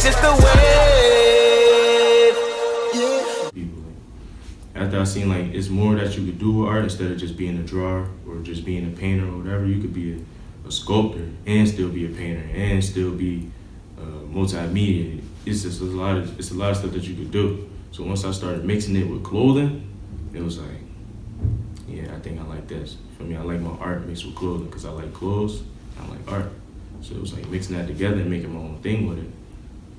It's just the wave. Yeah. People, after I seen like it's more that you could do with art instead of just being a drawer or just being a painter or whatever. You could be a sculptor and still be a painter and still be multimedia. It's just a lot of stuff that you could do. So once I started mixing it with clothing, it was like, yeah, I think I like this. For me, I like my art mixed with clothing because I like clothes, I like art. So it was like mixing that together and making my own thing with it.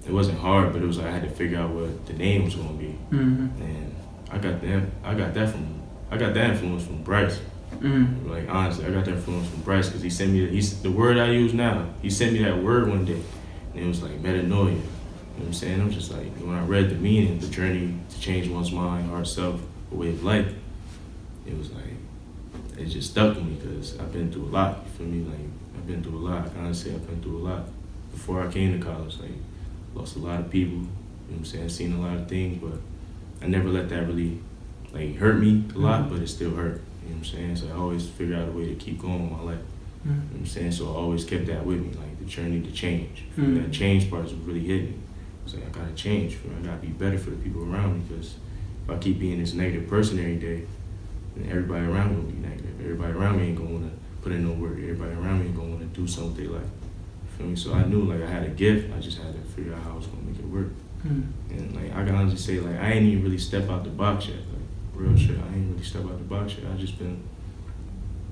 It wasn't hard, but it was like I had to figure out what the name was gonna be. Mm-hmm. And I got that influence from Bryce. Mm-hmm. Like honestly, I got that influence from Bryce because he sent me the word I use now. He sent me that word one day, and it was like Metvnoiv. You know what I'm saying? I'm just like, when I read the meaning, the journey to change one's mind, heart, self, a way of life, it was like, it just stuck with me because I've been through a lot. You feel me? Like, I've been through a lot. Honestly, I've been through a lot. Before I came to college, like, lost a lot of people, you know what I'm saying? Seen a lot of things, but I never let that really, like, hurt me a lot, but it still hurt. You know what I'm saying? So I always figure out a way to keep going with my life. You know what I'm saying? So I always kept that with me, like the journey to change. That change part is really hitting me. It's like, I gotta change. I gotta be better for the people around me, because if I keep being this negative person every day, then everybody around me will be negative. Everybody around me ain't gonna wanna put in no work. Everybody around me ain't gonna wanna do something they like. You feel me? So I knew like I had a gift. I just had to figure out how I was gonna make it work. And like I can honestly say, like, I ain't even really step out the box yet. Like, real shit, I ain't really step out the box yet. I just been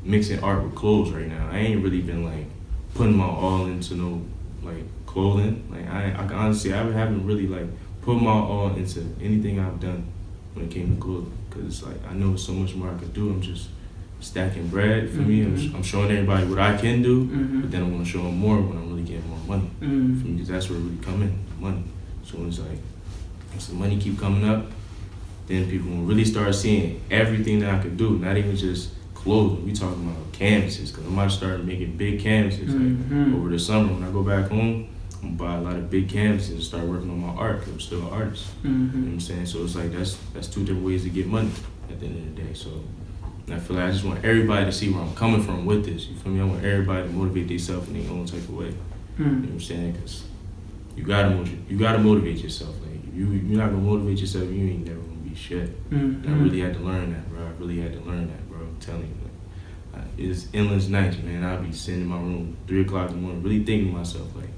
mixing art with clothes right now. I ain't really been like putting my all into no like clothing. Like I can honestly, I haven't really like put my all into anything I've done when it came to clothing, because it's like I know so much more I could do. I'm just stacking bread for me. I'm showing everybody what I can do, but then I'm gonna show them more when I'm really getting more money. For me, because that's where it really come in, the money. So it's like, once the money keep coming up, then people will really start seeing everything that I could do, not even just clothing. We talking about canvases, because I might start making big canvases. Like over the summer when I go back home, I'm gonna buy a lot of big canvases and start working on my art, because I'm still an artist. You know what I'm saying? So it's like that's two different ways to get money at the end of the day. So and I feel like I just want everybody to see where I'm coming from with this. You feel me? I want everybody to motivate themselves in their own type of way. You know what I'm saying? Because you gotta motivate yourself. Like if you're not gonna motivate yourself, you ain't never gonna be shit. And I really had to learn that, bro. I really had to learn that, bro. I'm telling you. Like, it's endless nights, man. I'll be sitting in my room 3 o'clock in the morning, really thinking to myself, like,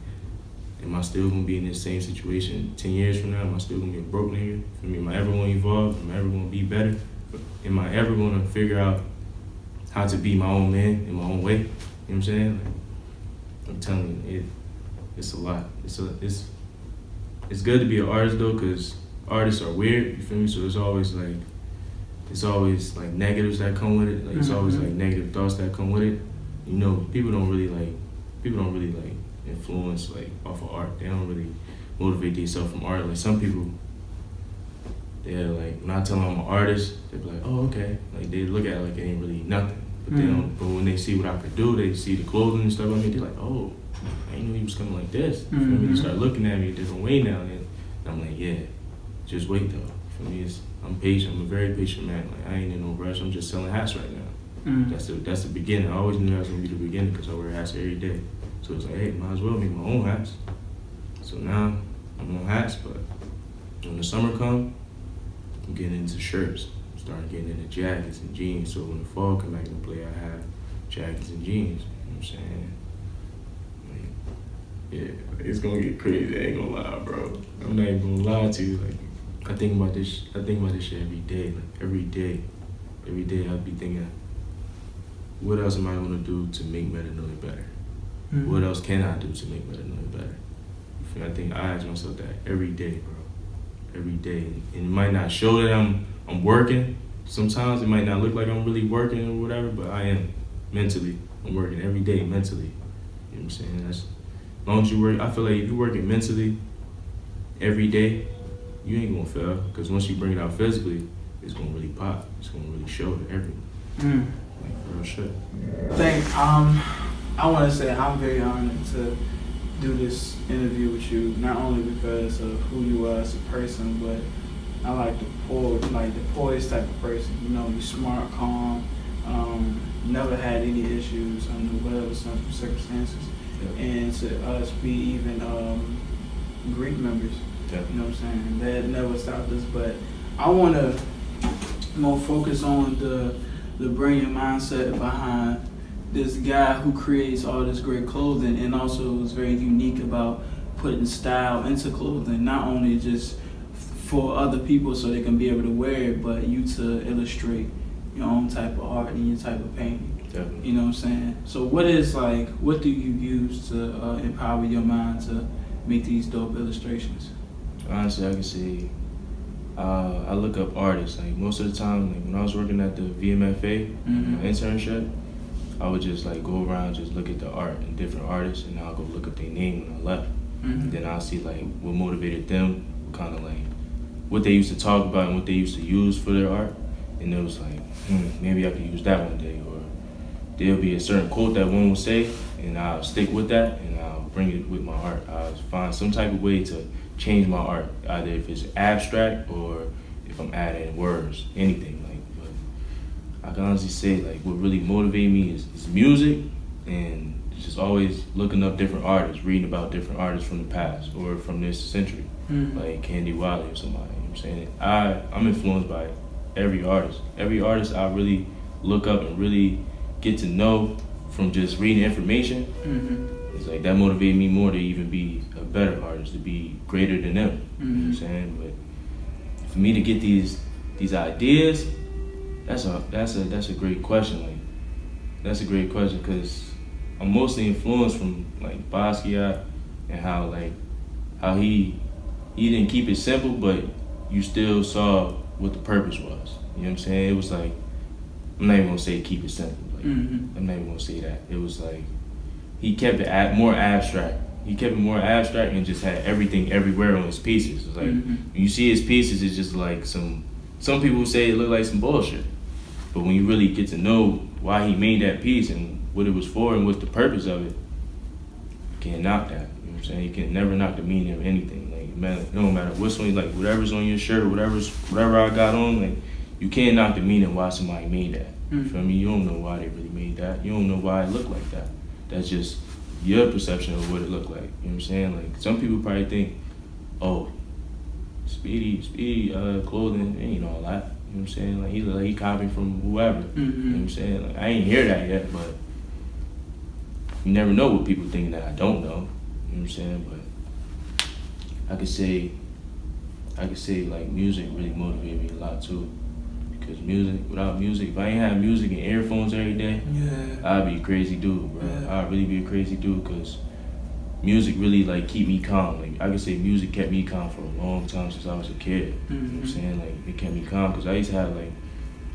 am I still gonna be in this same situation 10 years from now? Am I still gonna be a broke nigga? For me, am I ever gonna evolve? Am I ever gonna be better? Am I ever gonna figure out how to be my own man in my own way? You know what I'm saying? Like, I'm telling you, it's a lot. It's good to be an artist though, because artists are weird. You feel me? So it's always like negatives that come with it. Like it's always like negative thoughts that come with it. You know, people don't really like influence like off of art. They don't really motivate themselves from art. Like some people, they're like, when I tell them I'm an artist, they be like, oh, okay. Like they look at it like it ain't really nothing. But they don't. But when they see what I could do, they see the clothing and stuff on me, they're like, oh, I didn't know he was coming like this. For me, they start looking at me a different way now. And I'm like, yeah, just wait though. For me, I'm patient. I'm a very patient man. Like I ain't in no rush. I'm just selling hats right now. That's the beginning. I always knew that was gonna be the beginning because I wear hats every day. So it's like, hey, might as well make my own hats. So now I'm on hats, but when the summer comes, I'm getting into shirts. I'm starting getting into jackets and jeans. So when the fall come back into play, I have jackets and jeans. You know what I'm saying? Like, yeah, it's gonna get crazy. I ain't gonna lie, bro. I'm not even gonna lie to you. Like, I think about this shit every day. Like every day I'll be thinking, what else am I gonna do to make Metvnoiv better? What else can I do to make Metvnoiv better? I think I ask myself that every day, bro. Every day. And it might not show that I'm working. Sometimes it might not look like I'm really working or whatever, but I am mentally. I'm working every day mentally. You know what I'm saying? As long as you work, I feel like if you're working mentally every day, you ain't gonna fail. Because once you bring it out physically, it's gonna really pop. It's gonna really show to everyone. Like real shit. I want to say I'm very honored to do this interview with you, not only because of who you are as a person, but I like the poised type of person. You know, you're smart, calm, never had any issues under whatever circumstances. Yep. And to us be even Greek members. Yeah. You know what I'm saying? That never stopped us. But I want to more focus on the brilliant mindset behind this guy who creates all this great clothing, and also is very unique about putting style into clothing, not only just for other people so they can be able to wear it, but you to illustrate your own type of art and your type of painting. Definitely. You know what I'm saying? So what do you use to empower your mind to make these dope illustrations? Honestly, I can say I look up artists. Like most of the time, like when I was working at the VMFA internship, I would just like go around, just look at the art and different artists, and I'll go look up their name when I left. Then I'll see like what motivated them, kind of like what they used to talk about and what they used to use for their art. And it was like, maybe I could use that one day. Or there'll be a certain quote that one will say, and I'll stick with that, and I'll bring it with my art. I'll find some type of way to change my art, either if it's abstract or if I'm adding words, anything. But I can honestly say, like, what really motivated me is music, and just always looking up different artists, reading about different artists from the past or from this century, like Candy Wiley or somebody. You know what I'm saying? I'm influenced by every artist. Every artist I really look up and really get to know from just reading information. It's like that motivated me more to even be a better artist, to be greater than them. You know what I'm saying? But for me to get these ideas, that's a great question. Like, that's a great question because I'm mostly influenced from like Basquiat and how he didn't keep it simple, but you still saw what the purpose was. You know what I'm saying? It was like, I'm not even gonna say keep it simple. Like, I'm not even gonna say that. It was like he kept it more abstract. He kept it more abstract and just had everything everywhere on his pieces. It's like when you see his pieces, it's just like some people say it looked like some bullshit. But when you really get to know why he made that piece and what it was for and what the purpose of it, you can't knock that. You know what I'm saying? You can never knock the meaning of anything. Like, man, it don't matter what's on, like whatever's on your shirt, whatever I got on, like you can't knock the meaning why somebody made that. You feel me? You don't know why they really made that. You don't know why it looked like that. That's just your perception of what it looked like. You know what I'm saying? Like some people probably think, oh, Speedy clothing ain't all that. You know what I'm saying? Like he copying from whoever. You know what I'm saying? Like I ain't hear that yet, but you never know what people think that I don't know. You know what I'm saying? But I could say like music really motivated me a lot too. Because without music, if I ain't have music and earphones every day, I'd be a crazy dude, bro. I'd really be a crazy dude because music really like keep me calm. Like I could say music kept me calm for a long time since I was a kid. You know what I'm saying? Like it kept me calm because I used to have like,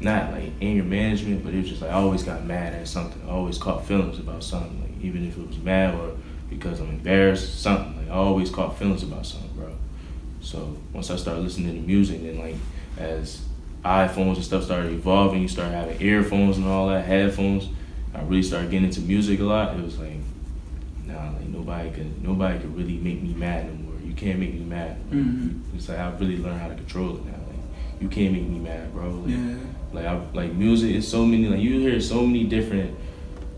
not like anger management, but it was just like I always got mad at something. I always caught feelings about something, like even if it was mad or because I'm embarrassed, something. Like I always caught feelings about something, bro. So once I started listening to music, then like as iPhones and stuff started evolving, you start having earphones and all that, headphones. I really started getting into music a lot. It was like, nah, like nobody could really make me mad no more. You can't make me mad. It's like I really learned how to control it now. Like you can't make me mad, bro. Like music is so many. Like you hear so many different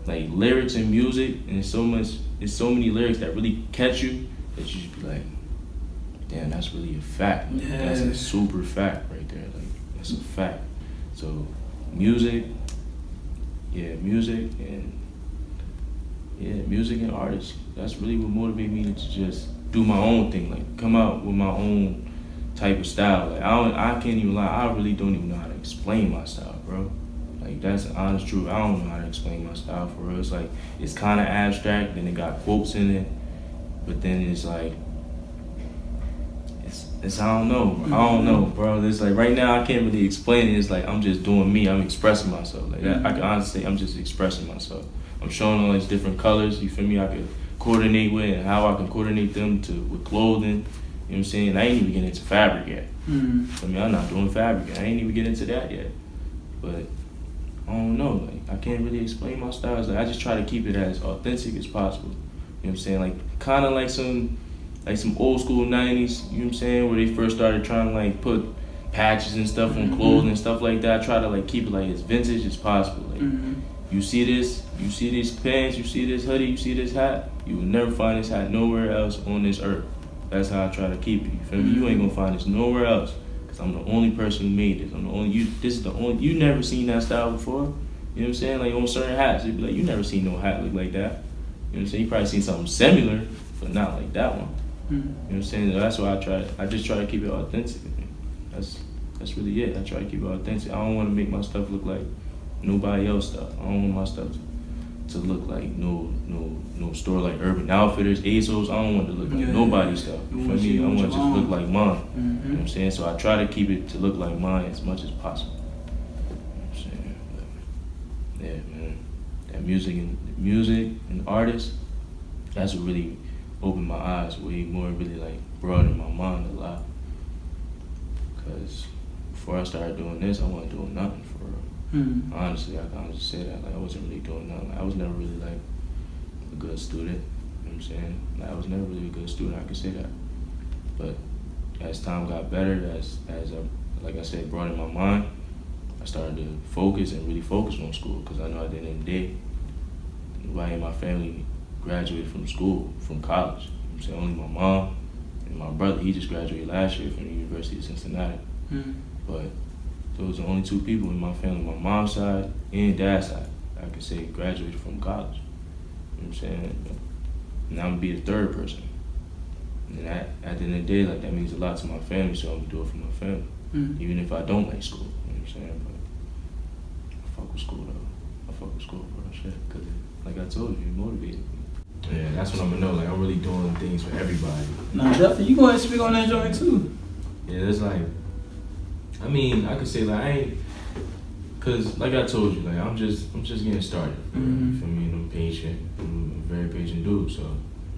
like lyrics in music, and it's so many lyrics that really catch you that you just be like, damn, that's really a fact. Like, that's a super fact right there. Like that's a fact. So music and artists. That's really what motivated me to just do my own thing. Like come out with my own type of style. Like I can't even lie. I really don't even know how to explain my style, bro. Like that's the honest truth. I don't know how to explain my style for real. It's like it's kind of abstract. Then it got quotes in it, but then it's like. I don't know, bro. It's like right now I can't really explain it. It's like I'm just doing me. I'm expressing myself. Like I can honestly say I'm just expressing myself. I'm showing all these different colors. You feel me? I could coordinate with and how I can coordinate them with clothing. You know what I'm saying? I ain't even getting into fabric yet. I mean, I'm not doing fabric yet. I ain't even getting into that yet. But I don't know. Like I can't really explain my styles. Like I just try to keep it as authentic as possible. You know what I'm saying? Like kind of like some old school 90s, you know what I'm saying, where they first started trying to like put patches and stuff on clothes and stuff like that. I try to like keep it like as vintage as possible. Like you see this, you see these pants, you see this hoodie, you see this hat, you will never find this hat nowhere else on this earth. That's how I try to keep it. You feel me? You ain't gonna find this nowhere else. Cause I'm the only person who made this. I'm the only this is the only you never seen that style before. You know what I'm saying? Like on certain hats, you'd be like, you never seen no hat look like that. You know what I'm saying? You probably seen something similar, but not like that one. You know what I'm saying? That's why I just try to keep it authentic. That's really it. I try to keep it authentic. I don't want to make my stuff look like nobody else stuff. I don't want my stuff to look like no store like Urban Outfitters, ASOS. I don't want it to look like nobody's stuff. You feel me? I want it to just look like mine. You know what I'm saying? So I try to keep it to look like mine as much as possible. You know what I'm saying? But, yeah, man. That music and artists, that's what really opened my eyes way more, really like broadened my mind a lot. Cause before I started doing this, I wasn't doing nothing for real. Honestly, I can just say that. Like, I wasn't really doing nothing. I was never really like a good student. You know what I'm saying? Like, I was never really a good student. I can say that. But as time got better, as I, like I said, broadened my mind, I started to focus and really focus on school. Cause I know at the end of the day, nobody in my family graduated from school, from college. You know what I'm saying? Only my mom and my brother. He just graduated last year from the University of Cincinnati. But those are the only two people in my family, my mom's side and dad's side, I could say graduated from college. You know what I'm saying? And I'm gonna be the third person. And at the end of the day, like, that means a lot to my family, so I'm gonna do it for my family. Even if I don't like school, you know what I'm saying? But I fuck with school though. I fuck with school, bro, shit. Cause like I told you, it motivated me. Yeah, that's what I'm gonna know. Like, I'm really doing things for everybody. No, definitely. You go ahead and speak on that joint too. Yeah, it's like, I mean, I could say like I ain't, cause like I told you, like I'm just getting started. You feel me? And I'm patient. I'm a very patient dude. So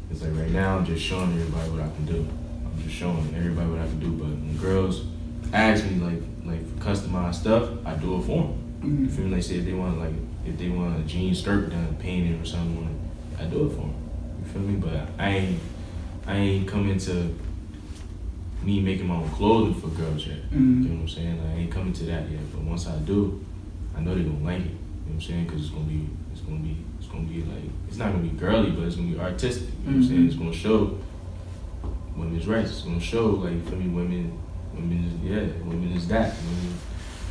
it's like right now I'm just showing everybody what I can do. I'm just showing everybody what I can do. But when girls ask me like for customized stuff, I do it for them. You feel me? They say if they want a jean skirt done, painted or something, I do it for them. You feel me? But I ain't coming to me making my own clothing for girls yet. You know what I'm saying? Like, I ain't coming to that yet. But once I do, I know they're gonna like it. You know what I'm saying? Cause it's gonna be like, it's not gonna be girly, but it's gonna be artistic. You know what I'm saying? It's gonna show women's rights. It's gonna show, like, you feel me, women is that.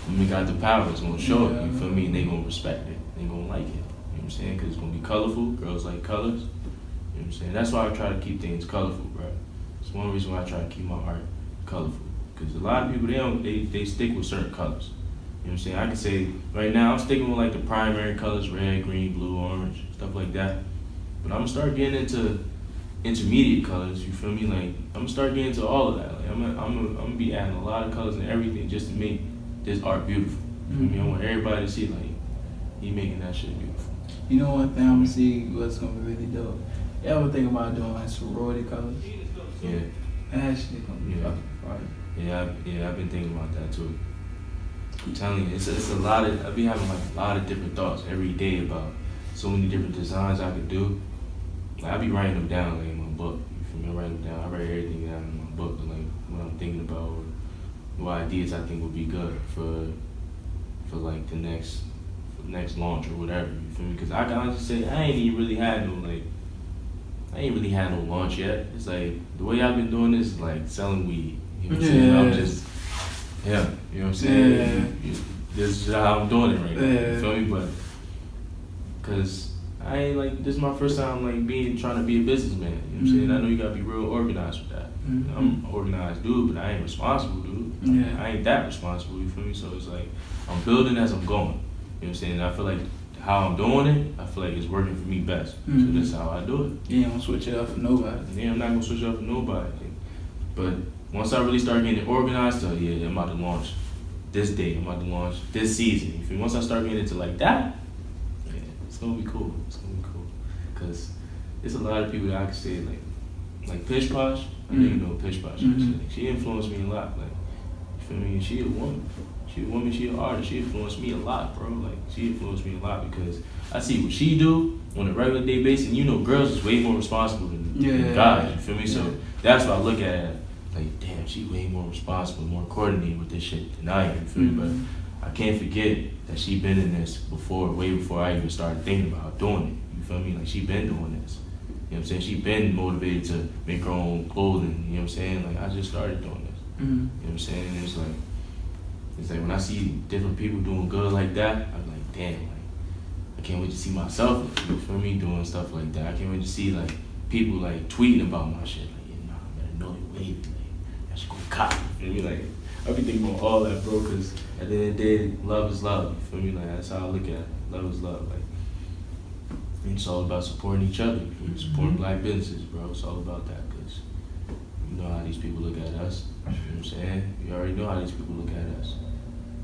Women got the power. It's gonna show it. You feel me? And they gonna respect it. They gonna like it. You know what I'm saying? Cause it's gonna be colorful. Girls like colors. You know what I'm saying? That's why I try to keep things colorful, bro. It's one reason why I try to keep my art colorful. Because a lot of people, they stick with certain colors. You know what I'm saying? I can say, right now, I'm sticking with like the primary colors, red, green, blue, orange, stuff like that. But I'm gonna start getting into intermediate colors, you feel me? Like, I'm gonna start getting into all of that. Like, I'm gonna be adding a lot of colors and everything just to make this art beautiful. You feel me? I want everybody to see, like, he making that shit beautiful. You know one thing I'm gonna see what's gonna be really dope? You ever think about doing like sorority colors? Yeah. That shit gonna be fucking fire. Yeah, I've been thinking about that too. I'm telling you, it's a lot of, I be having like a lot of different thoughts every day about so many different designs I could do. Like, I be writing them down like in my book. You feel me? I write them down. I write everything down in my book, like what I'm thinking about, or what ideas I think would be good for like the next launch or whatever. You feel me? Because I can honestly say I ain't really had no launch yet. It's like the way I've been doing this is like selling weed. You know what I'm saying? I'm just, you know what I'm saying? This is how I'm doing it right now. You feel me? But, cause I ain't like, this is my first time like trying to be a businessman. You know what I'm saying? I know you gotta be real organized with that. I'm an organized dude, but I ain't responsible, dude. I ain't that responsible, you feel me? So it's like, I'm building as I'm going. You know what I'm saying? And I feel like how I'm doing it, I feel like it's working for me best. So that's how I do it. You ain't gonna switch it up for nobody. Yeah, I'm not gonna switch it up for nobody. But once I really start getting it organized, so yeah, I'm about to launch this day, I'm about to launch this season. You feel me? Once I start getting into like that, yeah, it's gonna be cool. It's gonna be cool. Cause there's a lot of people that I can say like Pish Posh. I know you know Pish Posh. She influenced me a lot. Like, you feel me? She a woman. She an artist. She influenced me a lot, bro. Like, she influenced me a lot because I see what she do on a regular day basis. And you know, girls is way more responsible than guys. You feel me? So that's what I look at it. Like, damn, she way more responsible, more coordinated with this shit than I am. You feel me? But I can't forget that she been in this before, way before I even started thinking about doing it. You feel me? Like, she been doing this. what I'm saying? She been motivated to make her own clothing, you know what I'm saying? Like, I just started doing this. You know what I'm saying? And it's like when I see different people doing good like that, I'm like, damn, like, I can't wait to see myself, you feel me, doing stuff like that. I can't wait to see, like, people, like, tweeting about my shit. Like, yeah, nah, I better know your wavy. Like, I should go cop, you feel me? Like, I be thinking about all that, bro, because at the end of the day, love is love, you feel me? Like, that's how I look at it. Love is love. Like, and it's all about supporting each other. Supporting black businesses, bro. It's all about that, because you know how these people look at us. You know what I'm saying? You already know how these people look at us.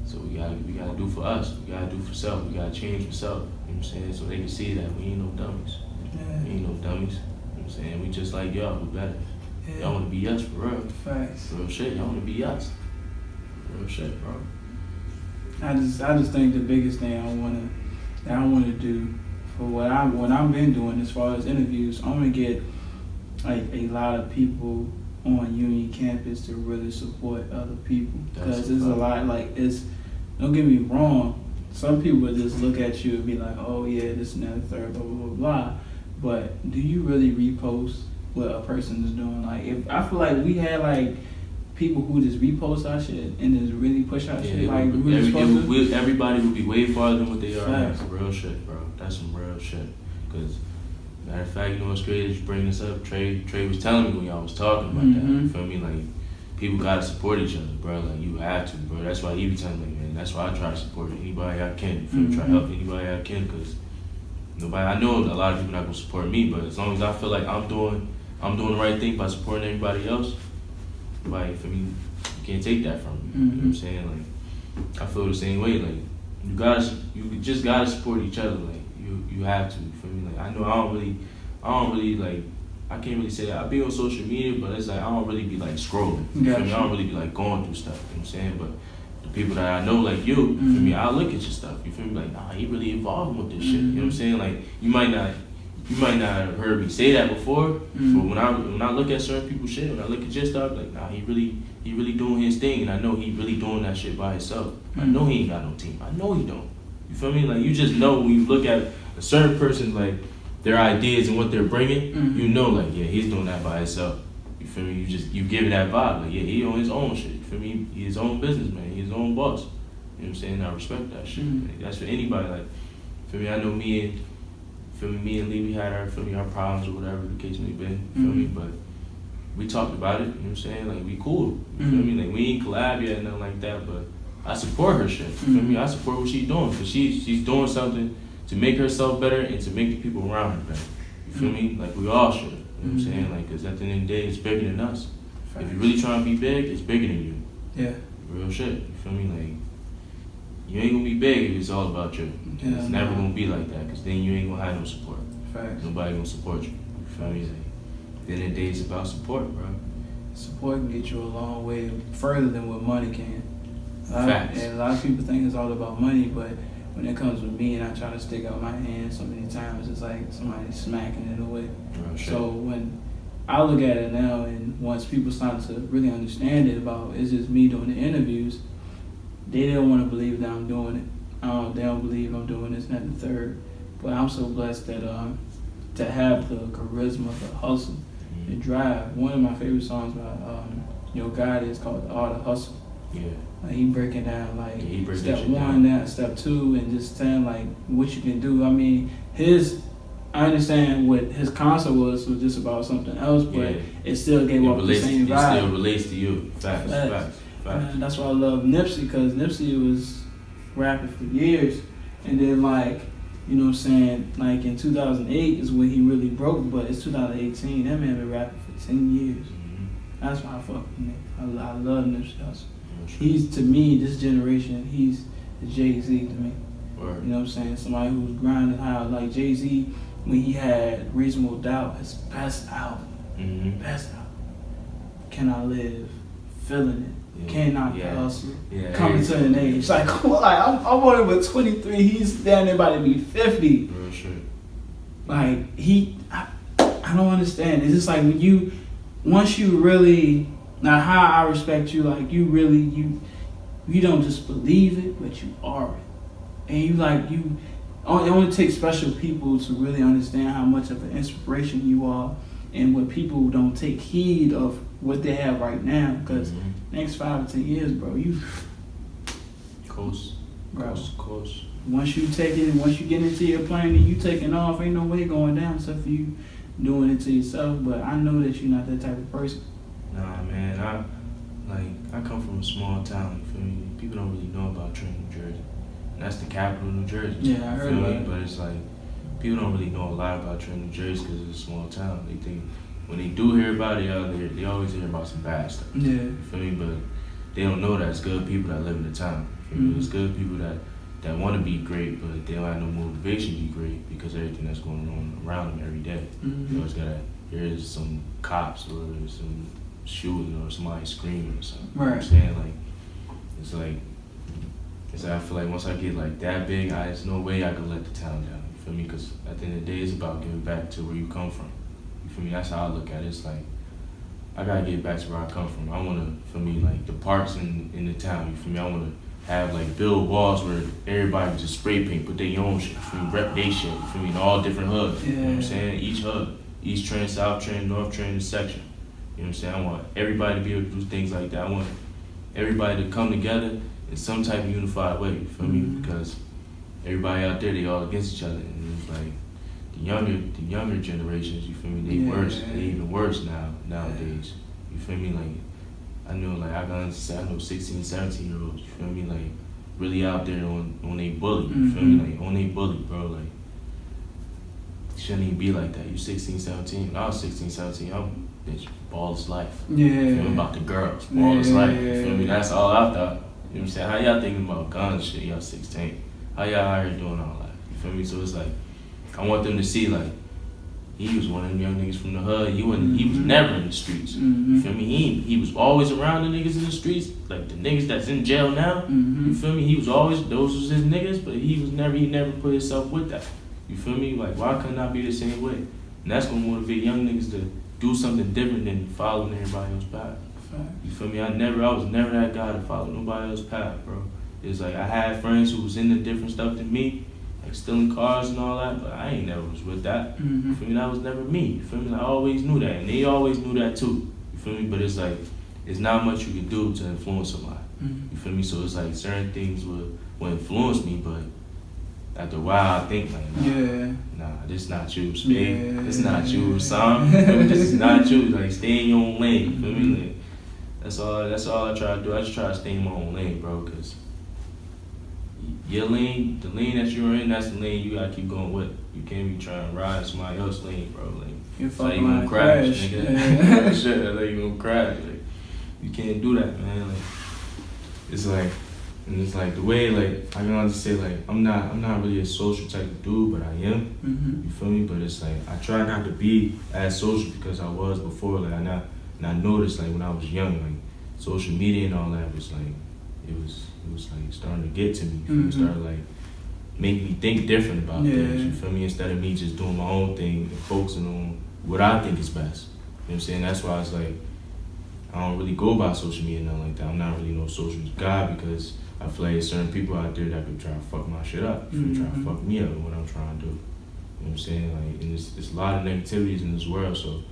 So we gotta do for us. We gotta do for self. We gotta change for self. You know what I'm saying? So they can see that we ain't no dummies. Yeah. We ain't no dummies. You know what I'm saying? We just like y'all, we better. Yeah. Y'all wanna be us for real. Facts. Real shit, y'all wanna be us. Real shit, bro. I just think the biggest thing I wanna do for what I've been doing as far as interviews, I wanna get like a lot of people on Union campus to really support other people, because there's a lot, like, don't get me wrong, some people would just look at you and be like, oh yeah, this and that and third, blah blah blah blah, but do you really repost what a person is doing? Like, if I feel like we had like people who just repost our shit and just really push our shit, like everybody would be way farther than what they are now. Facts. Real shit, bro. That's some real shit. Because matter of fact, you know what's crazy? You bring this up. Trey was telling me when y'all was talking about that. You feel me? Like, people gotta support each other, bro. Like, you have to, bro. That's why he be telling me, man. That's why I try to support anybody I can. You feel me? Try to help anybody I can, because I know a lot of people not gonna support me, but as long as I feel like I'm doing the right thing by supporting everybody else, like, for me, you can't take that from me. You know what I'm saying? Like, I feel the same way. Like, you just gotta support each other. Like, you have to. You feel me? Like, I know I don't really like, I can't really say that. I be on social media, but it's like I don't really be like scrolling. You feel me? I don't really be like going through stuff. You know what I'm saying? But the people that I know, like you feel me? I'll look at your stuff. You feel me? Like, nah, he really involved with this shit. You know what I'm saying? Like, you might not have heard me say that before, but when I look at certain people's shit, when I look at your stuff, like, nah, he really doing his thing, and I know he really doing that shit by himself. I know he ain't got no team. I know he don't. You feel me? Like, you just know when you look at a certain person, like, their ideas and what they're bringing, you know, like, yeah, he's doing that by himself. You feel me? You give it that vibe, like, yeah, he on his own shit. You feel me? He's his own businessman. He's his own boss. You know what I'm saying? I respect that shit. Like, that's for anybody. Like, feel me? I know me and Lee, we had our problems or whatever the case may be. Feel me? But we talked about it. You know what I'm saying? Like, we cool. You feel me? Like, we ain't collab yet, nothing like that. But I support her shit. You feel me? I support what she's doing, because she's doing something to make herself better and to make the people around her better. You feel me? Like, we all should. You know what I'm saying? Like, because at the end of the day, it's bigger than us. If you're really trying to be big, it's bigger than you. Yeah. Real shit. You feel me? Like, you ain't gonna be big if it's all about you. Yeah, it's never gonna be like that, because then you ain't gonna have no support. Facts. Nobody gonna support you. You feel me? Like, at the end of the day, it's about support, bro. Support can get you a long way further than what money can. Facts. And a lot of people think it's all about money, but when it comes with me and I try to stick out my hand so many times, it's like somebody smacking it away. So when I look at it now, and once people start to really understand it about it's just me doing the interviews, they don't want to believe that I'm doing it. They don't believe I'm doing this, and that, and the third. But I'm so blessed that to have the charisma, the hustle, the drive. One of my favorite songs by Yo Gotti is called The Art of Hustle. Yeah. Like, he breaking down like step one, down, step two, and just saying like what you can do. I mean, I understand what his concert was just about something else, but it still gave off the same vibe. It still relates to you. Facts. And that's why I love Nipsey, because Nipsey was rapping for years, and then like, you know what I'm saying, like in 2008 is when he really broke, but it's 2018. That man been rapping for 10 years. That's why I fuck with him. I love Nipsey Hussle. He's, to me, this generation, he's the Jay-Z to me. Word. You know what I'm saying? Somebody who's grinding hard. Like Jay-Z, when he had Reasonable Doubt, his best album. Best album. Can I Live? Feeling It. Can't Knock the Hustle. Coming to an Age. Like, I'm on him with 23. He's down there about to be 50. Real shit. Like, I don't understand. It's just like when once you really, now how I respect you, like you really, you don't just believe it, but you are it. And it only takes special people to really understand how much of an inspiration you are, and what people don't take heed of what they have right now. Because next 5 to 10 years, bro, Coast. Once you get into your plane and you taking off, ain't no way going down except for you doing it to yourself. But I know that you're not that type of person. Nah, man, I come from a small town. You feel me? People don't really know about Trenton, New Jersey, and that's the capital of New Jersey. Yeah, I heard about it. But it's like people don't really know a lot about Trenton, New Jersey, because it's a small town. They think when they do hear about it, they always hear about some bad stuff. Yeah. You feel me? But they don't know that it's good people that live in the town. You feel me? It's good people that want to be great, but they don't have no motivation to be great because of everything that's going on around them every day. You always gotta hear some cops or some shooting or somebody screaming or something. Right. You know what I'm saying? It's like I feel like once I get like that big, there's no way I can let the town down. You feel me? Because at the end of the day, it's about giving back to where you come from. You feel me? That's how I look at it. It's like I gotta get back to where I come from. I wanna, for me, like the parks in the town. You feel me? I wanna have like build walls where everybody just spray paint, put their own shit, you feel me? Rep their shit, you feel me? In all different hubs. You know what I'm saying? Each hub, East Trend, South Trend, North Trend, section. You know what I'm saying? I want everybody to be able to do things like that. I want everybody to come together in some type of unified way, you feel me? Because everybody out there, they all against each other. And it's like the younger generations, you feel me, they worse. They even worse nowadays. You feel me? Like I know 16, 17-year-olds, you feel me? Like really out there on they bully, you feel me? Like on they bully, bro. Like it shouldn't even be like that. You 16, 17. When I was 16, 17, I'm bitch, ballless life. Yeah. You feel me? About the girls, ballless life. You feel me? That's all I thought. You know what I'm saying? How y'all thinking about guns and shit? Y'all 16. How y'all out here doing all that? You feel me? So it's like I want them to see like he was one of them young niggas from the hood. He was never in the streets. You feel me? He was always around the niggas in the streets, like the niggas that's in jail now. You feel me? He was always, those was his niggas, but he never put himself with that. You feel me? Like why couldn't I be the same way? And that's gonna motivate young niggas to do something different than following everybody else's path. You feel me? I was never that guy to follow nobody else's path, bro. It's like I had friends who was into different stuff than me, like stealing cars and all that, but I ain't never was with that. You feel me? That was never me. You feel me? I always knew that, and they always knew that too. You feel me? But it's like, it's not much you can do to influence somebody. You feel me? So it's like certain things will influence me, but after a while I think like, nah, this not you, Spade. This not you, Rasaan. This is not you. Like stay in your own lane. You feel me? Like, that's all I try to do. I just try to stay in my own lane, bro, because your lane, the lane that you're in, that's the lane you gotta keep going with. You can't be trying to ride somebody else's lane, bro. Like, it's like you gonna crash, nigga. Shit, like you gonna crash. Like, you can't do that, man. Like, it's like the way, like I can honestly say, like I'm not really a social type of dude, but I am. You feel me? But it's like I try not to be as social because I was before. Like I noticed like when I was young, like social media and all that was like it was like starting to get to me. It started like make me think different about things. You feel me? Instead of me just doing my own thing and focusing on what I think is best. You know what I'm saying? That's why it's like I don't really go by social media and nothing like that. I'm not really no social guy because I feel like there's certain people out there that could try to fuck my shit up. Try to fuck me up with what I'm trying to do. You know what I'm saying? Like, and there's a lot of negativities in this world, so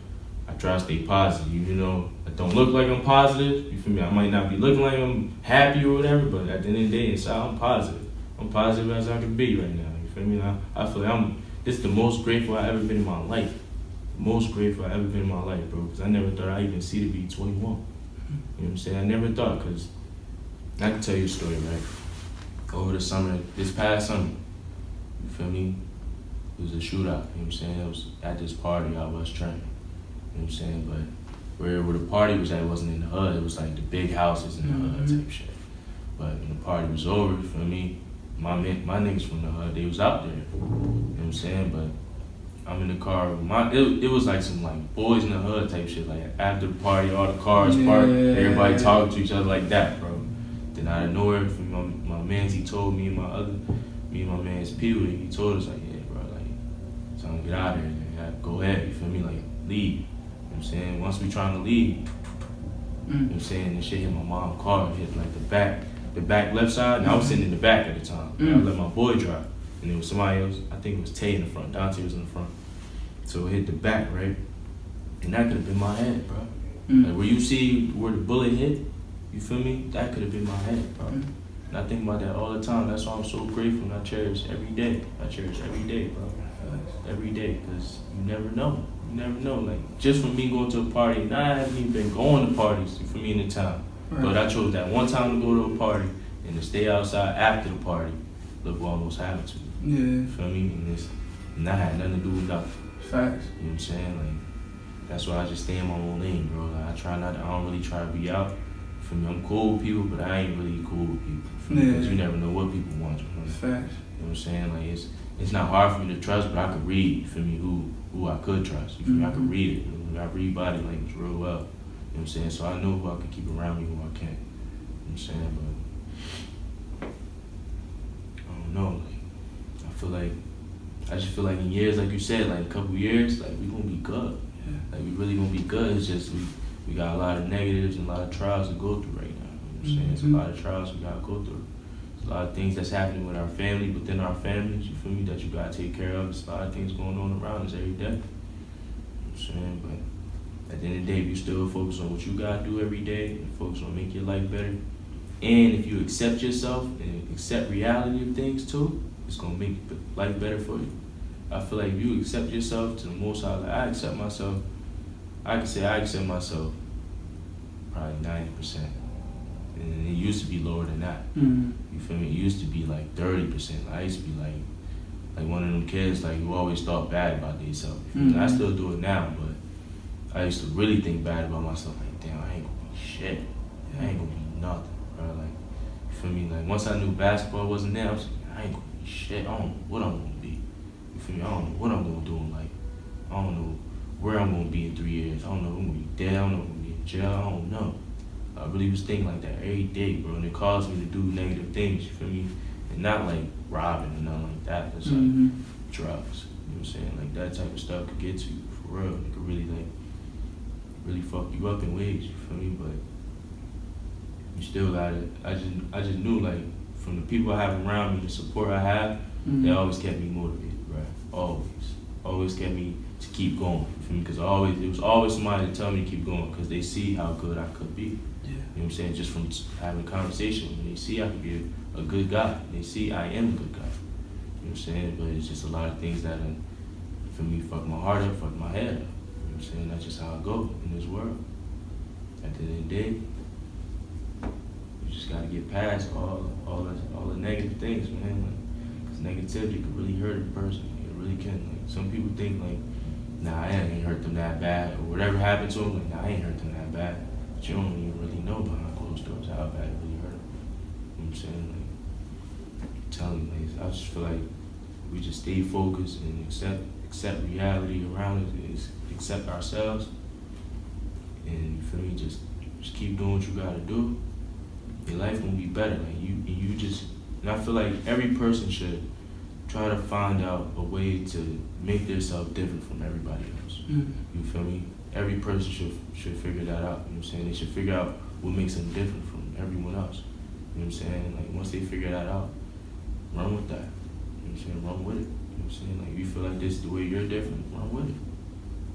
I try to stay positive. You know, I don't look like I'm positive. You feel me? I might not be looking like I'm happy or whatever, but at the end of the day, inside I'm positive. I'm positive as I can be right now. You feel me? I feel like this is the most grateful I've ever been in my life. Most grateful I've ever been in my life, bro, because I never thought I'd even see to be 21. You know what I'm saying? I never thought, because I can tell you a story, right? Over the summer, this past summer, you feel me? It was a shootout, you know what I'm saying? It was at this party I was trying, you know what I'm saying? But where the party was at, it wasn't in the hood. It was like the big houses in the hood type shit. But when the party was over, you feel me? My niggas from the hood, they was out there, you know what I'm saying? But I'm in the car with it was like some like boys in the hood type shit. Like after the party, all the cars parked, everybody talking to each other like that, bro. Then out of nowhere, from my mans, he told me and my man's Pee-wee, he told us like, yeah, bro, like, time to get out of here. Like, go ahead, you feel me? Like, leave. You know what I'm saying? Once we trying to leave, you know what I'm saying? This shit hit my mom's car, hit like the back left side, and I was sitting in the back at the time. I let my boy drive. You know what and there was somebody else. I think it was Tay in the front. Dante was in the front. So it hit the back, right? And that could have been my head, bro. Like where you see where the bullet hit, you feel me? That could have been my head, bro. And I think about that all the time. That's why I'm so grateful and I cherish every day. I cherish every day, bro. Every day, because you never know. You never know. Like, just from me going to a party, and I haven't even been going to parties for me in the town. Right. But I chose that one time to go to a party and to stay outside after the party. Look what almost happened to me. Yeah. You feel me? And that had nothing to do with nothing. Facts. You know what I'm saying? Like, that's why I just stay in my own lane, bro. Like, I don't really try to be out. For me, I'm cool with people, but I ain't really cool with people. Because you never know what people want you. Right? Facts. You know what I'm saying? Like, it's not hard for me to trust, but I could read, you feel me, who I could trust. You feel me? I could read it. You know, I read body language real well. You know what I'm saying? So I know who I can keep around me, who I can't. You know what I'm saying? But I don't know. Like, I just feel like in years, like you said, like a couple years, like we gonna be good. Yeah. Like we really gonna be good. It's just we got a lot of negatives and a lot of trials to go through right now. You know what I'm saying? It's a lot of trials we gotta go through. There's a lot of things that's happening with our family, within our families, you feel me, that you gotta take care of. There's a lot of things going on around us every day. You know what I'm saying? But at the end of the day, if you still focus on what you gotta do every day and focus on making your life better, and if you accept yourself and accept reality of things too, it's gonna make life better for you. I feel like if you accept yourself to the most high, like I accept myself, I can say I accept myself probably 90%. And it used to be lower than that. You feel me? It used to be like 30%. I used to be like one of them kids like who always thought bad about themselves. I still do it now, but I used to really think bad about myself. Like, damn, I ain't gonna be shit. I ain't gonna be nothing, bro. Like, you feel me? Like once I knew basketball wasn't there, I was like, I ain't gonna be shit. I don't know what I'm gonna be. You feel me? I don't know what I'm gonna do in life. I don't know where I'm gonna be in 3 years. I don't know if I'm gonna be dead. I don't know if I'm gonna be in jail. I don't know. I really was thinking like that every day, bro, and it caused me to do negative things, you feel me? And not like robbing or nothing like that. It's like drugs, you know what I'm saying? Like that type of stuff could get to you, for real. It could really really fuck you up in ways, you feel me? But you still gotta, I just knew like from the people I have around me, the support I have, they always kept me motivated, right? Always kept me to keep going, you feel me? Because there was always somebody to tell me to keep going because they see how good I could be. You know what I'm saying? Just from having a conversation with me, they see I could be a good guy. They see I am a good guy. You know what I'm saying? But it's just a lot of things that, for me, fuck my heart up, fuck my head up. You know what I'm saying? That's just how I go in this world. At the end of the day, you just gotta get past all the negative things, man. Because negativity can really hurt a person. It really can. Like, some people think like, nah, I ain't hurt them that bad, or whatever happened to them, like, nah, I ain't hurt them that bad. But you don't even really know behind closed doors how bad it really hurt. You know what I'm saying? Like, I'm telling you, like, I just feel like we just stay focused and accept reality around us, accept ourselves, and you feel me, just keep doing what you gotta do. Your life gonna be better. Like you just, and I feel like every person should try to find out a way to make themselves different from everybody else. You feel me? Every person should figure that out. You know what I'm saying? They should figure out what makes them different from everyone else. You know what I'm saying? Like once they figure that out, run with that. You know what I'm saying? Run with it. You know what I'm saying? Like if you feel like this is the way you're different, run with it. You know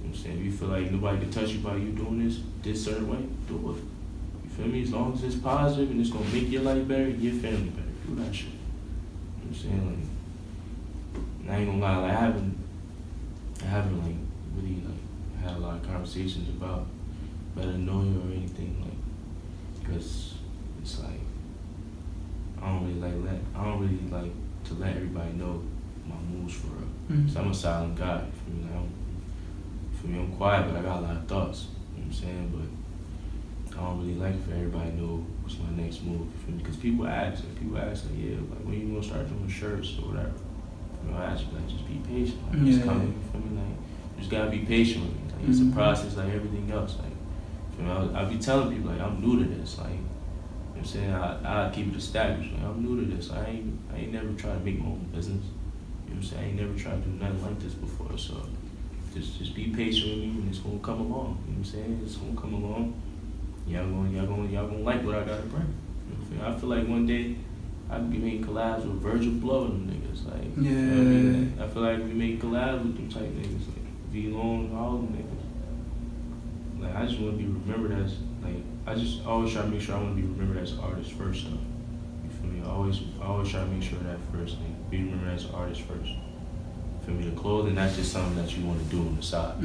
what I'm saying? If you feel like nobody can touch you by you doing this certain way, do it. You feel me? As long as it's positive and it's gonna make your life better and your family better, do that shit. You know what I'm saying? Like, and I ain't gonna lie, like I haven't like really like had a lot of conversations about better know you or anything, like, because it's like I don't really like to let everybody know my moves for real. So I'm a silent guy. For me, I'm quiet, but I got a lot of thoughts. You know what I'm saying? But I don't really like for everybody to know what's my next move. Because people ask, like, yeah, like when you gonna start doing shirts or whatever. You know, I ask you, like, just be patient. Like, it's coming. You feel me? Like, you just gotta be patient with me. Like, it's a process like everything else. Like, you know, I be telling people, like, I'm new to this. Like, you know what I'm saying? I keep it established. Like, I'm new to this. I ain't never tried to make my own business. You know what I'm saying? I ain't never tried to do nothing like this before. So just be patient with me and it's gonna come along. You know what I'm saying? It's gonna come along. Y'all gonna like what I gotta bring. You know what I'm saying? I feel like one day be making collabs with Virgil Blow and them niggas. Like, Yeah. you know what I mean? I feel like we make collabs with them type niggas, like V-Lone, all them niggas. Like, I just want to be remembered as, like, I just always try to make sure I want to be remembered as an artist first, though. You feel me? I always try to make sure that first, like, be remembered as an artist first. You feel me? The clothing, that's just something that you want to do on the side.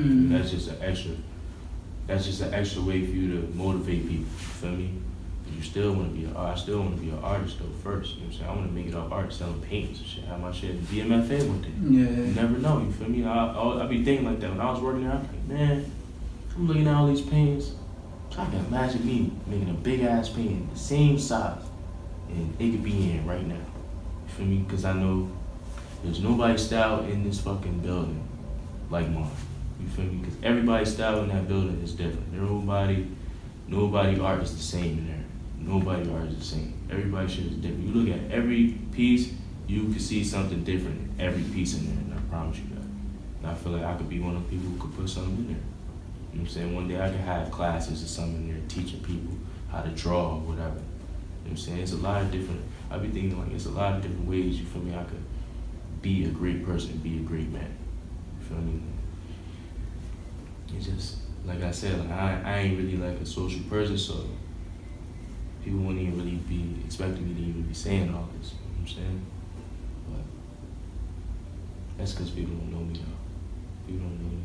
That's just an extra way for you to motivate people. You feel me? You still want to be I still want to be an artist though first. You know what I'm saying? I want to make it off art, selling paintings and shit. Have my shit in BMFA one day. Yeah. You never know. You feel me? I be thinking like that when I was working there. I was like, man, I'm looking at all these paintings. I can imagine me making a big ass painting, the same size, and it could be in right now. You feel me? Because I know there's nobody's style in this fucking building like mine. You feel me? Because everybody's style in that building is different. Nobody art is the same in there. Nobody art is the same. Everybody shit is different. You look at every piece, you can see something different in every piece in there, and I promise you that. And I feel like I could be one of the people who could put something in there. You know what I'm saying? One day I could have classes or something in there teaching people how to draw or whatever. You know what I'm saying? It's a lot of different, I be thinking like it's a lot of different ways, you feel me, I could be a great person, be a great man. You feel me? It's just, like I said, like I ain't really like a social person, so people wouldn't even really be expecting me to even be saying all this. You know what I'm saying? But that's because people don't know me though. People don't know me.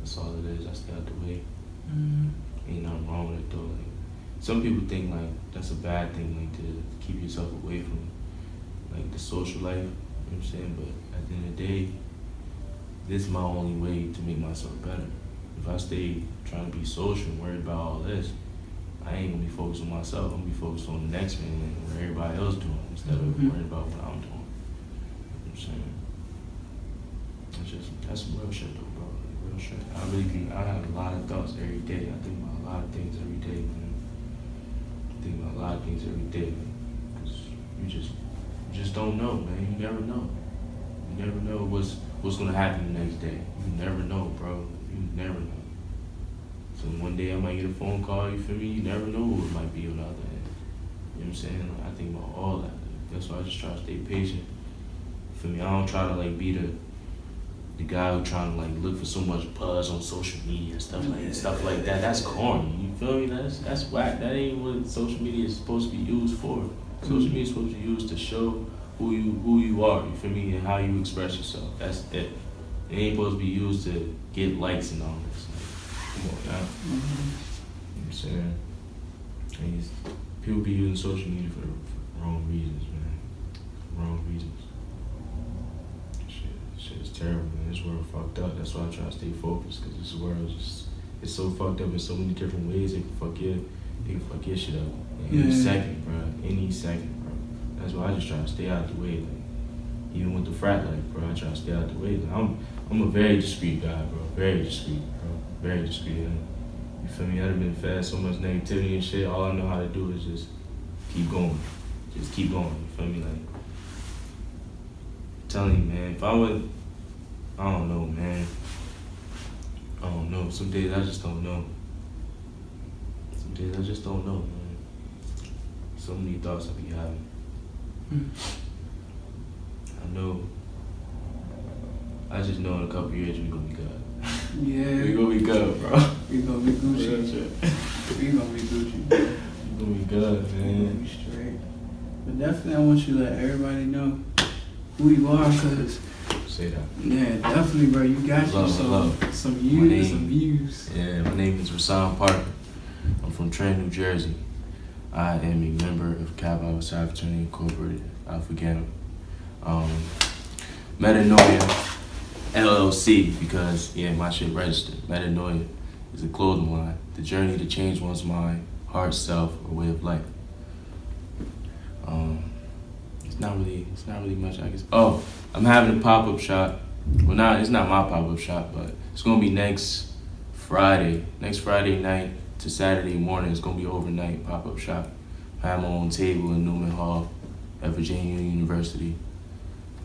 That's all it is. I stay out the way. Ain't nothing wrong with it though. Like some people think like that's a bad thing, like to keep yourself away from like the social life. You know what I'm saying? But at the end of the day, this is my only way to make myself better. If I stay trying to be social and worried about all this, I ain't gonna be focused on myself. I'm gonna be focused on the next man and what everybody else doing instead of worrying about what I'm doing. You know what I'm saying? That's some real shit though, bro. Like, real shit. I have a lot of thoughts every day. I think about a lot of things every day, man. I think about a lot of things every day, man. Cause you just don't know, man. You never know. You never know what's gonna happen the next day. You never know, bro. You never know. So one day I might get a phone call, you feel me? You never know who it might be on the other end. You know what I'm saying? Like, I think about all that. That's why I just try to stay patient. You feel me? I don't try to like be the guy who trying to like look for so much buzz on social media and stuff like that. That's corny. You feel me? That's whack. That ain't what social media is supposed to be used for. Social media is supposed to be used to show who you are, you feel me, and how you express yourself. That's it. It ain't supposed to be used to get likes and all this. Come on now. You know what I'm saying? And people be using social media for wrong reasons, man. Wrong reasons. Shit is terrible, man. This world fucked up. That's why I try to stay focused, because this world it's so fucked up in so many different ways. It can fuck your shit up. Any second, bro. Any second, bro. That's why I just try to stay out of the way. Like, even with the frat life, bro, I try to stay out of the way. Like, I'm a very discreet guy, bro. Very discreet, bro. Very discreet. And you feel me? I've been fed so much negativity and shit. All I know how to do is just keep going. Just keep going. You feel me? Like, I'm telling you, man, if I would, I don't know, man. I don't know. Some days I just don't know. Some days I just don't know, man. So many thoughts I be having. I know. I just know in a couple years we gonna be good. Yeah. We gonna be good, bro. We gonna be Gucci. We gonna be Gucci, bro. We gonna be good, We man. gonna be straight. But definitely I want you to let everybody know who you are, cause Say that. yeah, definitely, bro. You got Love. some My views, name- some views. Yeah, my name is Rasaan Parker. I'm from Trenton, New Jersey. I am a member of Kappa Alpha Fraternity Incorporated, Alpha Gamma. Metvnoiv LLC, because my shit registered. Metvnoiv is a clothing line. The journey to change one's mind, heart, self, or way of life. It's not really much, I guess. Oh, I'm having a pop-up shop. Well, it's not my pop-up shop, but it's gonna be next Friday night to Saturday morning. It's gonna be overnight pop-up shop. I have my own table in Newman Hall at Virginia University.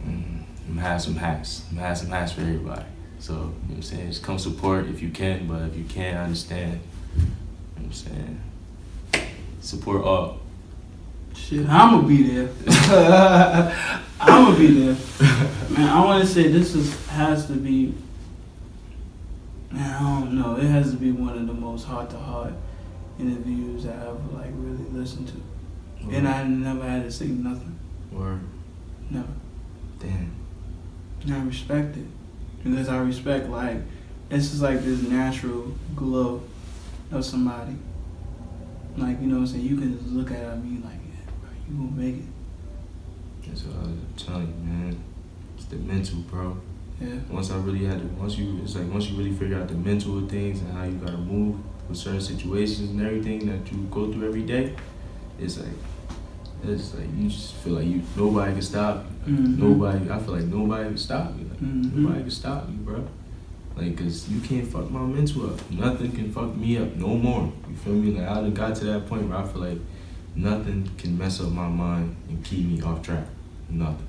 I'm having some hats. I'm having some hats for everybody. So, you know what I'm saying? Just come support if you can, but if you can't, I understand. You know what I'm saying? Support all. Shit, I'ma be there. I'ma be there. Man, I want to say has to be. Man, I don't know. It has to be one of the most heart-to-heart interviews I ever like really listened to, and I never had to say nothing. Word. Never. Damn. And I respect it because I respect like it's just like this natural glow of somebody. Like, you know what I'm saying? You can just look at it and be like, yeah, bro, you gonna make it. That's what I'm telling you, man. It's the mental, bro. Yeah. Once you really figure out the mental of things and how you gotta move with certain situations and everything that you go through every day, it's like you just feel like nobody can stop you. Like, I feel like nobody can stop you. Like, nobody can stop you, bro. Like, cause you can't fuck my mental up. Nothing can fuck me up no more. You feel me? Like, I done got to that point where I feel like nothing can mess up my mind and keep me off track. Nothing.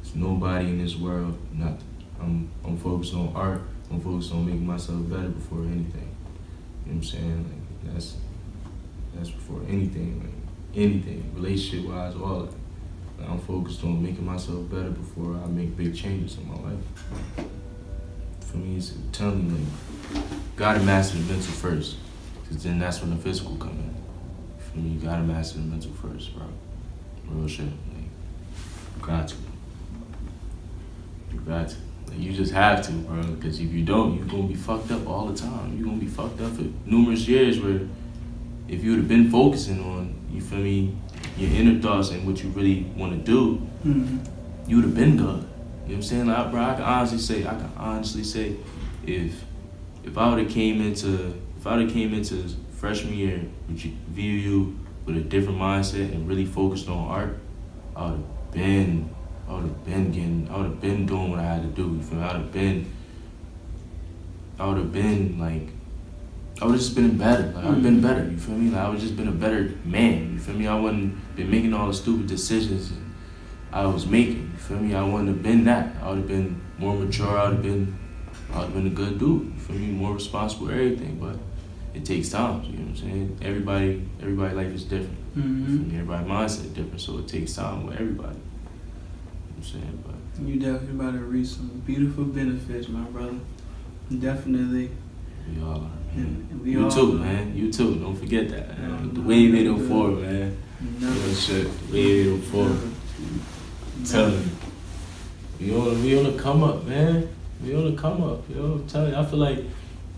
There's nobody in this world. Nothing. I'm focused on art. I'm focused on making myself better before anything. You know what I'm saying? Like, that's before anything. Like, anything, relationship wise, all that. Like, I'm focused on making myself better before I make big changes in my life. For me, it's telling you, like, gotta master the mental first, cause then that's when the physical come in. For me, you gotta master the mental first, bro. Real shit. Like, you got to. You got to. Like, you just have to, bro. Cause if you don't, you're gonna be fucked up all the time. You're gonna be fucked up for numerous years. Where if you would have been focusing on, you feel me, your inner thoughts and what you really want to do, you would have been good. You know what I'm saying? Like, bro, I can honestly say, if I would have came into freshman year with VU with a different mindset and really focused on art, I would have been doing what I had to do. You feel me? I would have just been better. Like, I would have been better. You feel me? Like, I would have just been a better man. You feel me? I wouldn't been making all the stupid decisions I was making. You feel me? I wouldn't have been that. I would have been more mature. I would have been a good dude. You feel me? More responsible, everything. But it takes time. You know what I'm saying? Everybody life is different. You feel me? Everybody's mindset is different, so it takes time with everybody. You know what I'm saying? But you definitely about to reap some beautiful benefits, my brother. Definitely. We all are. And you too, man. You too. Don't forget that. Man. The wave 804, man. Real shit. The wave 804. Telling you. We on the come up, man. We on the come up. You know, I'm telling you. I feel like,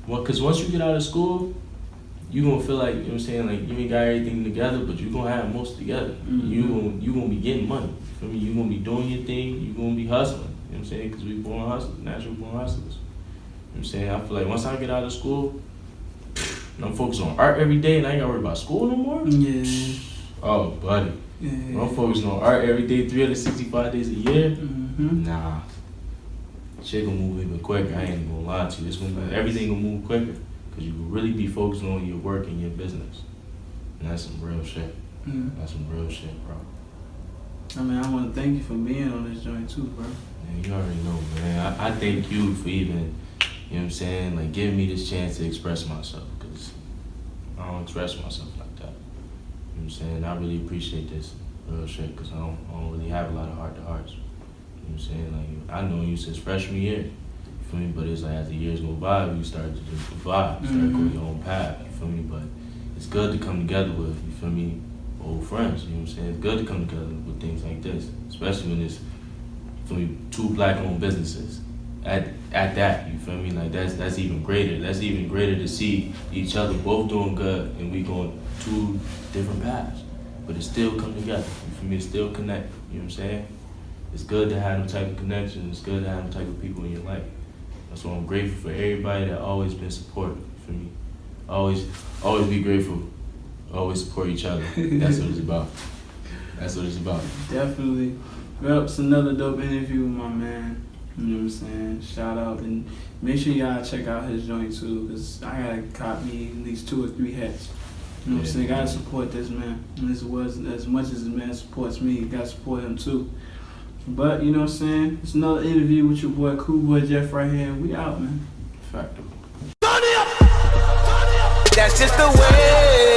cause once you get out of school, you gonna feel like, you know what I'm saying, like you ain't got everything together, but you gonna have most together. You gonna be getting money. You feel me? You gonna be doing your thing. You gonna be hustling. You know what I'm saying? Cause we born hustlers, natural born hustlers. You know what I'm saying? I feel like once I get out of school, and I'm focused on art every day, and I ain't gotta worry about school no more. Yeah. Oh, buddy. Yeah. When I'm focused on art every day, 365 days a year. Nah. Shit gonna move even quicker. I ain't gonna lie to you. Everything gonna move quicker. Cause you can really be focused on your work and your business. And that's some real shit. That's some real shit, bro. I mean, I want to thank you for being on this joint too, bro. Man, you already know, man. I thank you for even, you know what I'm saying, like giving me this chance to express myself. Cause I don't express myself like that. You know what I'm saying? I really appreciate this real shit. Cause I don't really have a lot of heart-to-hearts. You know what I'm saying? Like, I know you since freshman year. You feel me? But it's like as the years go by, we start to just vibe, start going your own path, you feel me? But it's good to come together with, you feel me, old friends, you know what I'm saying? It's good to come together with things like this, especially when it's, you feel me, two black-owned businesses. At that, you feel me? Like that's even greater. That's even greater to see each other both doing good and we going two different paths. But it still come together, you feel me? It still connect, you know what I'm saying? It's good to have them type of connections, it's good to have them type of people in your life. That's why I'm grateful for everybody that always been supportive for me. Always be grateful. Always support each other. That's what it's about. That's what it's about. Definitely. Well, it's another dope interview with my man. You know what I'm saying? Shout out and make sure y'all check out his joint too, cause I gotta copy at least 2 or 3 hats. You know what I'm saying? Gotta support this man. And as much as the man supports me, you gotta support him too. But, you know what I'm saying? It's another interview with your boy, Cool Boy Jeff right here. We out, man. Factor. That's just the way.